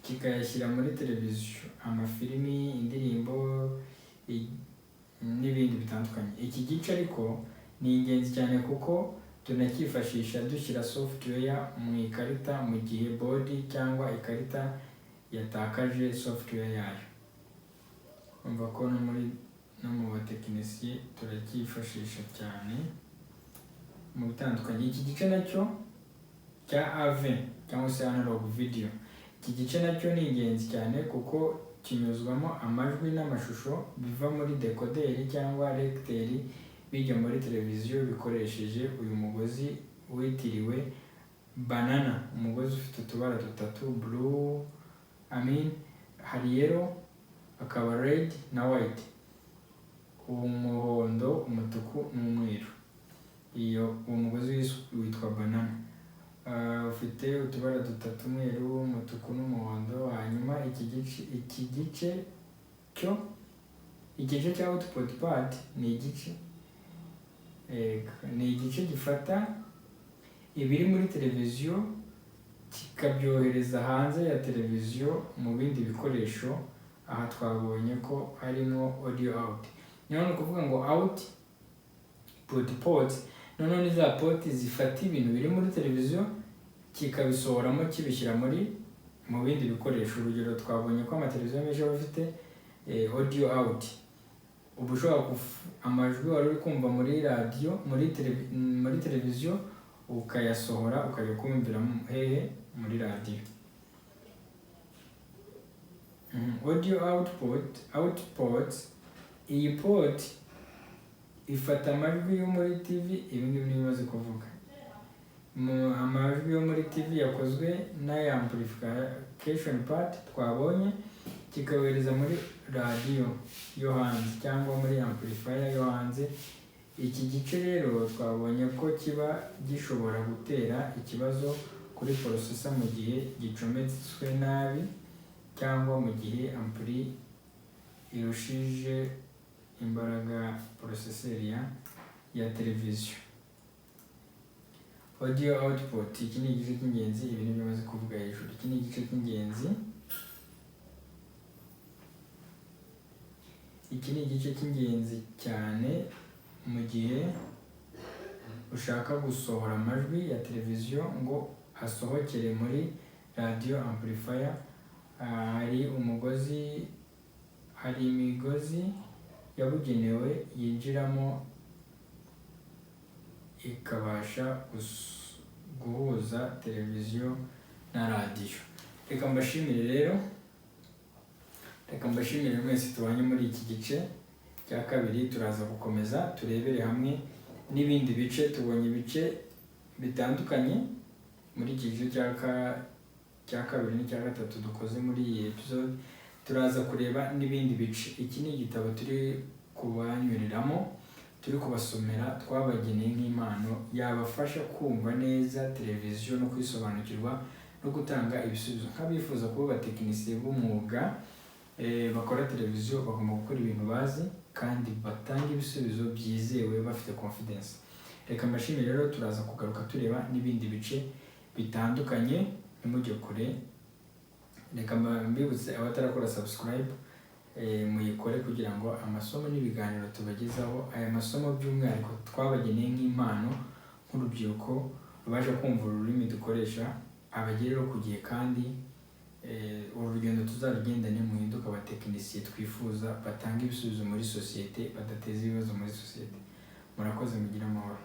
kikayashyira muri televiziyo, amafilimi, indirimbo n'ibindi bitandukanye. Iki gice ariko ni ingenzi cyane kuko tunacyifashisha dushyira software mu ikarita mu gihe body cyangwa ikarita yatakaje software yayo. Umva ko no mu batekinisiye turacyifashisha cyane mu bitandukanye. Iki gice nacyo cya AV cyangwa se analog video, iki gice nacyo ni ingenzi cyane kuko kinyuzwamo amajwi n'amashusho biva muri decoder cyangwa lecteur bijya muri televiziyo bikoresheje uyu mugozi witiriwe banana, umugozi ufite utubara dutatu, blue, hari yellow, akaba red na white, umuhondo, umutuku n'umweru. Uwo mugozi witwa banana, ufite utubara dutatu, umweru, umutuku n'umuhondo. Hanyuma iki gice cya output part ni igice gifata ibiri muri televiziyo kikabyohereza hanze ya televiziyo mu bindi bikoresho. Aha twabonye ko harimo audio out, niyo ni ukuvuga ngo output ports, noneho ni za port zifata ibintu biri muri televiziyo kikabisohoramo kibishyira mu bindi bikoresho. Urugero twabonye ko amateleviziyo menshi aba afite audio out. Ubu ushobora amajwi wari uri kumva muri radio muri televiziyo ukayasohora ukajya kumvira muri radio. Audio output, iyi port ifata amajwi yo muri TV. Ibi ngibi nibimaze kuvuga, amajwi yo muri TV yakozwe na amplification part twabonye, kikayohereza muri radio yo hanze cyangwa muri amplifier yo hanze. Iki gice rero twabonye ko kiba gishobora gutera ikibazo kuri processor mu gihe gicometswe nabi cyangwa mu gihe ampli irushije imbaraga processor ya televiziyo. Audio output, iki ni igice cy'ingenzi. Ibi ni byo maze kuvuga hejuru. Iki ni igice cy'ingenzi. Iki ni igice cy'ingenzi cyane mu gihe ushaka gusohora amajwi ya televiziyo ngo asohokere muri radio amplifier. Hari imigozi yabugenewe yinjiramo ikabasha guhuza televiziyo na radio. Reka mbashimire mwese tubanye muri iki gice cya kabiri. Turaza gukomeza turebere hamwe n'ibindi bice. Tubonye ibice bitandukanye muri iki gice cya kabiri n'icya gatatu dukoze muri iyi episode. Turaza kureba n'ibindi bice. Iki ni igitabo turi kubanyuriramo, turi kubasomera, twabageneye nk'impano yabafasha kumva neza televiziyo no kwisobanukirwa no gutanga ibisubizo. Nk'abifuza kuba abatekinisiye b'umwuga bakora televiziyo, bagomba gukora ibintu bazi kandi batanga ibisubizo byizewe bafite confidence. Reka mbashimire rero, turaza kugaruka tureba n'ibindi bice bitandukanye. Ntimujye kure. Reka mbibutse abatarakora subscribe muyikore kugira ngo amasomo n'ibiganiro tubagezaho, aya masomo by'umwihariko twabageneye nk'impano nk'urubyiruko rubasha kumva ururimi dukoresha, abagerero ku gihe kandi uru rugendo tuzarugendane muhinduka abatekinisiye twifuza, batanga ibisubizo muri sosiyete, badateza ibibazo muri sosiyete. Murakoze, mugire amahoro.